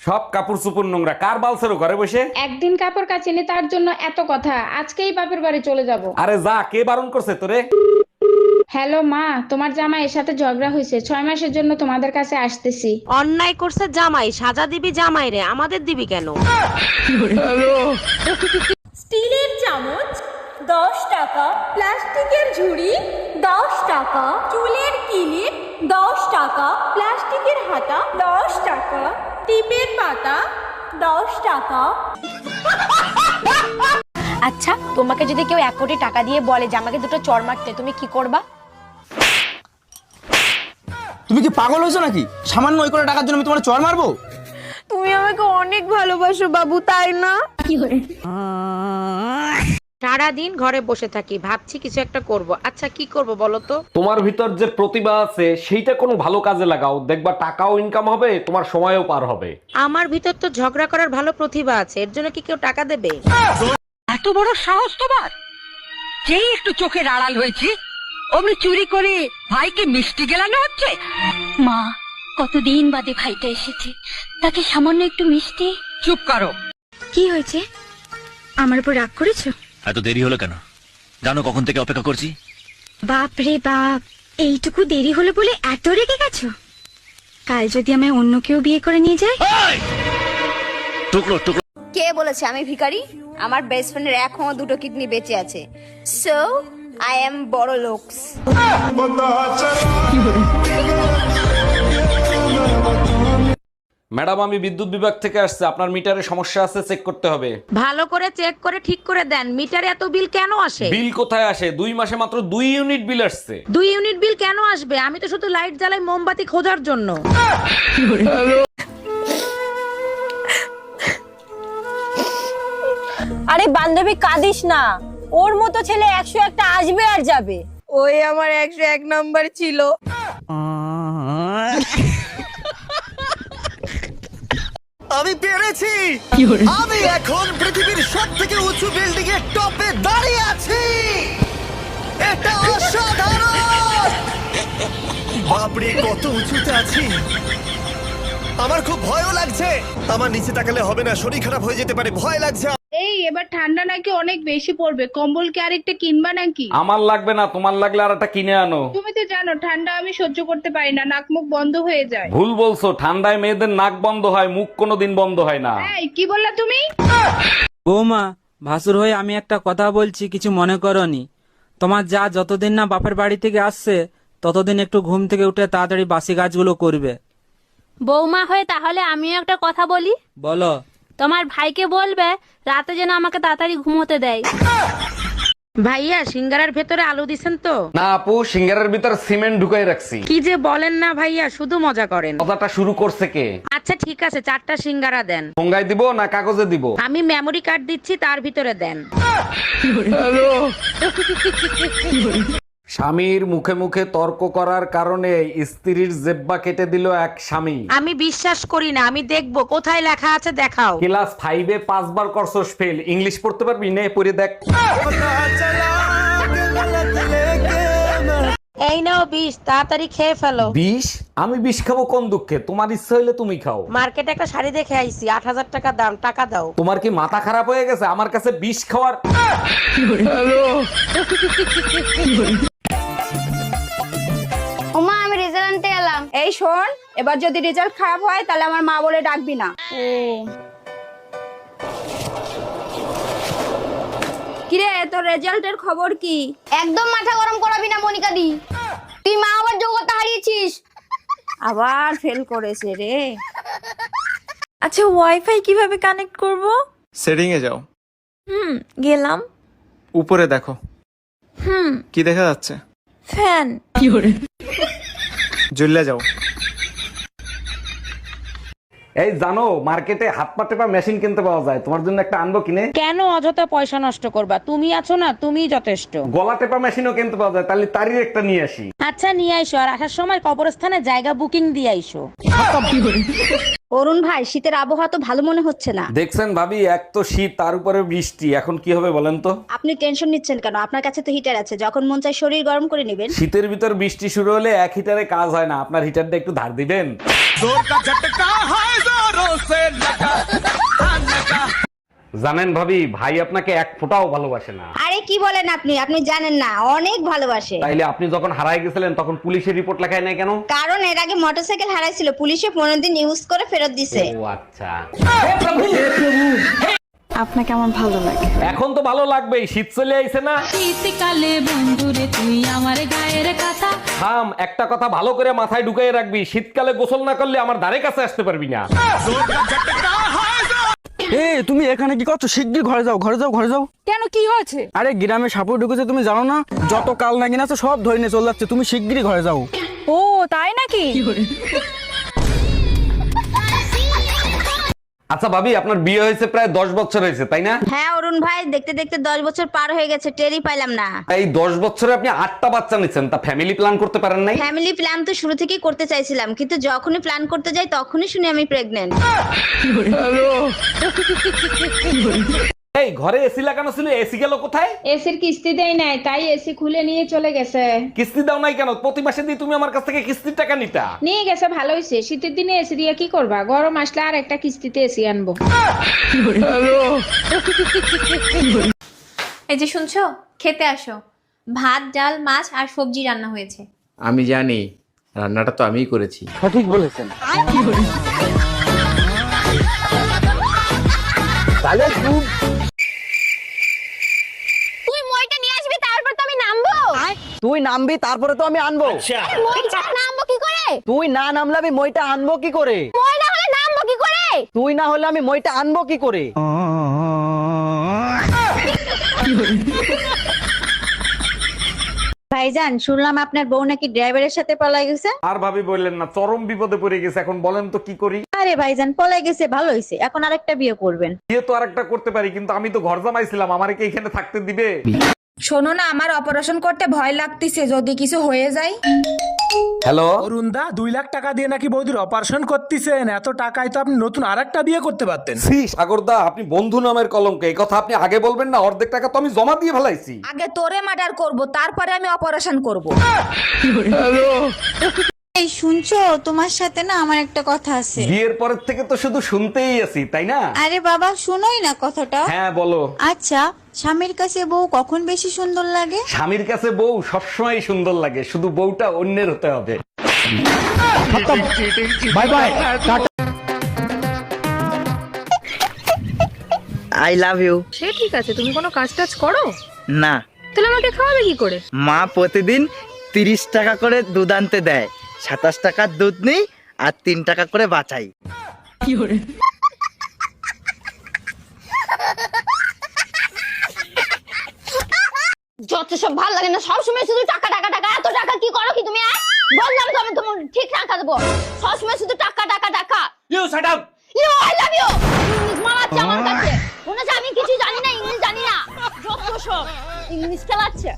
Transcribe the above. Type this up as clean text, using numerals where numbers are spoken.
সব কাপড় চোপড় নোংরা, কার বালছেরো ঘরে বসে? একদিন কাপড় কাচিনি তার জন্য এত কথা, আজকেই বাপের বাড়ি চলে যাব। আরে যা, কে বারণ করছে তোরে? হ্যালো মা, তোমার জামাইয়ের সাথে ঝগড়া হয়েছে, 6 মাসের জন্য তোমাদের কাছে আসতেছি। অন্যায় করছে জামাই, সাজা দিবি জামাই রে, আমাদের দিবি কেন? স্টিলের চামচ 10 টাকা, প্লাস্টিকের ঝুড়ি 10 টাকা, চুলের কিলিপ 10 টাকা, প্লাস্টিকের হাতা 10 টাকা, টিপের পাতা 10 টাকা। আচ্ছা, তোমাকে যদি কেউ 1 কোটি টাকা দিয়ে বলে যে আমাকে দুটো চড় মারতে, তুমি কি করবা? তুমি কি পাগল হয়েছো নাকি? সামান্য 1 কোটি টাকার জন্য আমি তোমার চড় মারবো? তুমি আমাকে অনেক ভালোবাসো বাবু, তাই না? সারাদিন ঘরে বসে থাকি, ভাবছি কিছু একটা করব। আচ্ছা কি করব বলো তো? তোমার ভিতর যে প্রতিভা আছে সেইটা কোনো ভালো কাজে লাগাও, দেখবা টাকাও ইনকাম হবে, তোমার সময়ও পার হবে। আমার ভিতর তো ঝগড়া করার ভালো প্রতিভা আছে, এর জন্য কি কেউ টাকা দেবে? এত বড় সাহস তোমার! যেই একটু চোখের আড়াল হয়েছে অমনি চুরি করে ভাইকে মিষ্টি গেলানো হচ্ছে। মা, কতদিন বাদে ভাইটা এসেছে, তাকে সামান্য একটু মিষ্টি। চুপ করো। কি হয়েছে? আমার উপর রাগ করেছো? এত দেরি হলো কেন? জানো কখন থেকে অপেক্ষা করছি? বাপ রে বাপ, এইটুকু দেরি হলো বলে এত রেগে গেছো? কাল যদি আমায় অন্য কেউ বিয়ে করে নিয়ে যায়? টুকরো টুকরো। কে বলেছে আমি ভিখারি? আমার বেস্ট ফ্রেন্ডের এখনো 2টো কিডনি বেঁচে আছে, সো আই এম বড় লোকস। ম্যাডাম, আমি বিদ্যুৎ বিভাগ থেকে আসছে, আপনার মিটারে সমস্যা আছে, চেক করতে হবে। ভালো করে চেক করে ঠিক করে দেন। মিটারে এত বিল কেন আসে? বিল কোথায় আসে? 2 মাসে মাত্র 2 ইউনিট বিল আসছে। 2 ইউনিট বিল কেন আসবে? আমি তো শুধু লাইট জ্বালাই মোমবাতি খোঁজার জন্য। আরে বান্ধবী, কাঁদিস না, ওর মতো ছেলে 101টা আসবে আর যাবে। ওই আমার 101 নাম্বার ছিল। আমি পেরেছি! আমি এখন পৃথিবীর সবথেকে উঁচু বিল্ডিং এর টপে দাঁড়িয়ে আছি! এটা অসাধারণ! বাপরে, কত উঁচুতে আছি! আমার খুব ভয়ও লাগছে। আমার নিচে তাকালে হবে না, শরীর খারাপ হয়ে যেতে পারে, ভয় লাগছে। এই এবার ঠান্ডা নাকি অনেক বেশি পড়বে, কম্বল কি আরেকটা কিনবা নাকি? আমার লাগবে না, তোমার লাগলে আর একটা কিনে আনো। তুমি তো জানো ঠান্ডা আমি সহ্য করতে পারি না, নাক মুখ বন্ধ হয়ে যায়। ভুল বলছো, ঠান্ডায় মেয়েদের নাক বন্ধ হয়, মুখ কোনোদিন বন্ধ হয় না। এই কি বললা তুমি? বৌমা, ভাসুর হয়ে আমি একটা কথা বলছি, কিছু মনে করনি। তোমার যা যতদিন না বাপের বাড়ি থেকে আসছে ততদিন একটু ঘুম থেকে উঠে তাড়াতাড়ি বাসি কাজগুলো করবে। বৌমা হয়ে তাহলে আমিও একটা কথা বলি। বলো। তোমার ভাইকে বলবে রাতে যেন আমাকে তাড়াতাড়ি ঘুমোতে দেয়। ভাইয়া, সিঙ্গারার ভেতরে আলু দিছেন তো? না আপু, সিঙ্গারের ভিতর সিমেন্ট ঢুকাই রাখছি। কি যে বলেন না ভাইয়া, শুধু মজা করেন। কথাটা শুরু করছে কে? আচ্ছা ঠিক আছে, 4টা সিঙ্গারা দেন। ঠোঙ্গায় দিব না কাগজে দিব? আমি মেমোরি কার্ড দিচ্ছি, তার ভিতরে দেন। স্বামীর মুখে মুখে তর্ক করার কারণে স্ত্রীর জেব্বা কেটে দিল এক স্বামী। আমি বিশ্বাস করি না, আমি দেখবো কোথায় লেখা আছে, দেখাও। ক্লাস 5-এ 5 বার করছস ফেল, ইংলিশ পড়তে পারবি? নে পড়ে দেখ। এই নাও 20, তাড়াতাড়ি খেয়ে ফেলো। 20? আমি 20 খাবো কোন দুঃখে? তোমার ইচ্ছা হইলে তুমি খাও। মার্কেটে একটা শাড়ি দেখে আইছি, 8000 টাকা দাম, টাকা দাও। তোমার কি মাথা খারাপ হয়ে গেছে? আমার কাছে 20 খাওয়ার। ওমা, আমি রেজাল্ট আনতে এলাম। এই শোন, এবার যদি রেজাল্ট খারাপ হয় তাহলে আমার মা বলে ডাকবি না। কিরে, তোর রেজাল্টের খবর কি? একদম মাথা গরম করাবি না মনিকা দি, তুই মা আবার যোগ্যতা হারিয়েছিস। আবার ফেল করেছে রে। আচ্ছা, ওয়াইফাই কিভাবে কানেক্ট করব? সেটিং এ যাও। গেলাম। উপরে দেখো। কি দেখা যাচ্ছে? ফ্যান। জ্বলে যাও। এই জানো, মার্কেটে হাত পা টেপা মেশিন কিনতে পাওয়া যায়, তোমার জন্য একটা আনবো কিনে? কেন অযথা পয়সা নষ্ট করবা? তুমি আছো না, তুমিই যথেষ্ট। গলা টেপা মেশিনও কিনতে পাওয়া যায়, তাহলে তারই একটা নিয়ে আসি। আচ্ছা নিয়ে আইসো, আর আসার সময় কবরস্থানে জায়গা বুকিং দিয়ে আইসো। অরুণ ভাই, শীতের আবহাওয়া তো ভালো মনে হচ্ছে না। দেখছেন ভাবি, এক তো শীত, তার উপরে বৃষ্টি, এখন কি হবে বলেন তো? আপনি টেনশন নিচ্ছেন কেন? আপনার কাছে তো হিটার আছে, যখন মন চায় শরীর গরম করে নেবেন। শীতের ভিতর বৃষ্টি শুরু হলে এক হিটারে কাজ হয় না, আপনার হিটারটা একটু ধার দিবেন। জানেন ভাবি, ভাই আপনাকে এক ফোঁটাও ভালোবাসে না। আরে কি বলেন আপনি? আপনি জানেন না, অনেক ভালোবাসে। তাইলে আপনি যখন হারায় গেছিলেন তখন পুলিশের রিপোর্ট লেখায় নাই কেন? কারণ এর আগে মোটরসাইকেল হারাইছিল, পুলিশে 15 দিন ইউজ করে ফেরত দিছে। ও আচ্ছা। আপনাকে আমার ভালো লাগে। এখন তো ভালো লাগবেই, শীত চলে আইছে না? শীতকালে বন্ধুরে তুই আমার গায়ের কথা। থাম, একটা কথা ভালো করে মাথায় ঢুকাই রাখবি, শীতকালে গোসল না করলে আমার ধারে কাছে আসতে পারবি না। তুমি এখানে কি করছো? শিগগির ঘরে যাও, ঘরে যাও, ঘরে যাও। কেন, কি হয়েছে? আরে গ্রামে সাপুর ঢুকেছে, তুমি জানো না? যত কাল নাগিন আছে সব ধরে নিয়ে চলে যাচ্ছে, তুমি শিগগিরই ঘরে যাও। ও তাই নাকি? আচ্ছা ভাবি, আপনার বিয়ে হয়েছে প্রায় 10 বছর হয়েছে, তাই না? হ্যাঁ অরুণ ভাই, দেখতে দেখতে 10 বছর পার হয়ে গেছে, টেরই পাইলাম না। এই 10 বছরে আপনি 8টা বাচ্চা নিচ্ছেন, তা ফ্যামিলি প্ল্যান করতে পারেন নাই? ফ্যামিলি প্ল্যান তো শুরু থেকেই করতে চাইছিলাম, কিন্তু যখনই প্ল্যান করতে যাই তখনই শুনি আমি প্রেগন্যান্ট। এই ঘরে এসি লাগানো ছিল, এসি গেল কোথায়? এসির কিস্তি দেয় নাই, তাই এসি খুলে নিয়ে চলে গেছে। কিস্তি দাও নাই কেন? প্রতি মাসে দিয়ে তুমি আমার কাছ থেকে কিস্তির টাকা নিতা। নিয়ে গেছে, ভালো হয়েছে। শীতের দিনে এসি দিয়ে কি করবা? গরম আসলে আর একটা কিস্তিতে এসি আনবো। এই যে শুনছো, খেতে আসো। ভাত, ডাল, মাছ আর সবজি রান্না হয়েছে। আমি জানি, রান্নাটা তো আমিই করেছি। সঠিক বলেছেন। তুই মইটা নিয়ে আসবি, তারপর তো আমি নামবো। তুই নামবি তারপরে তো আমি আনবো। মই ছাড়া নামবো কি করে? তুই না নামলে আমি মইটা আনবো কি করে? মই না হলে নামবো কি করে? তুই না হলে আমি মইটা আনবো কি করে? ভাইজান, শুনলাম আপনার বউ নাকি ড্রাইভারের সাথে পলাই গেছে। আর ভাবি বললেন না, চরম বিপদে পড়ে গেছে। এখন বলেন তো কি করি? আরে ভাইজান, পলাই গেছে ভালো হয়েছে, এখন আরেকটা বিয়ে করবেন। বিয়ে তো আরেকটা করতে পারি, কিন্তু আমি তো ঘর জামাইছিলাম, আমারে কি এখানে থাকতে দিবে? শোনো না, আমার অপারেশন করতে ভয় লাগতেছে, যদি কিছু হয়ে যায়। হ্যালো অরুণদা, 2 লাখ টাকা দিয়ে নাকি বৌদির অপারেশন করতেছেন? এত টাকায় তো আপনি নতুন আরেকটা বিয়ে করতে পারতেন। সাগরদা, আপনি বন্ধু নামের কলঙ্ক, এই কথা আপনি আগে বলবেন না। অর্ধেক টাকা তো আমি জমা দিয়ে ফেলাইছি। আগে তোরে মার্ডার করব, তারপরে আমি অপারেশন করব। এই শুনছো, তোমার সাথে না আমার একটা কথা আছে। বিয়ের পরের থেকে তো শুধু শুনতেই আছি, তাই না? আরে বাবা, শুনোই না কথাটা। হ্যাঁ বলো। আচ্ছা, স্বামীর কাছে বউ কখন বেশি সুন্দর লাগে? স্বামীর কাছে বউ সবসময় সুন্দর লাগে, শুধু বউটা অন্যের হতে হবে। Bye bye. I love you. সে ঠিক আছে, তুমি কোনো কাজ টাজ করো না। তাহলে আমাকে খাওয়াবে কি করে? মা প্রতিদিন 30 টাকা করে দুধ আনতে দেয়, 27 টাকার দুধ নেই আর 3 টাকা করে বাঁচাই। যত সব ভালো লাগে না, সবসময় শুধু টাকা টাকা টাকা। এত টাকা কি করো কি তুমি? বললাম তো আমি তোমার ঠিক টাকা দেবো, সবসময় শুধু টাকা টাকা টাকা। You shut up. You I love you. English মারাচ্ছে আমার কাছে, মনে হচ্ছে আমি কিছু জানি না, ইংলিশ জানি না। যত সব ইংলিশ খেলাচ্ছে।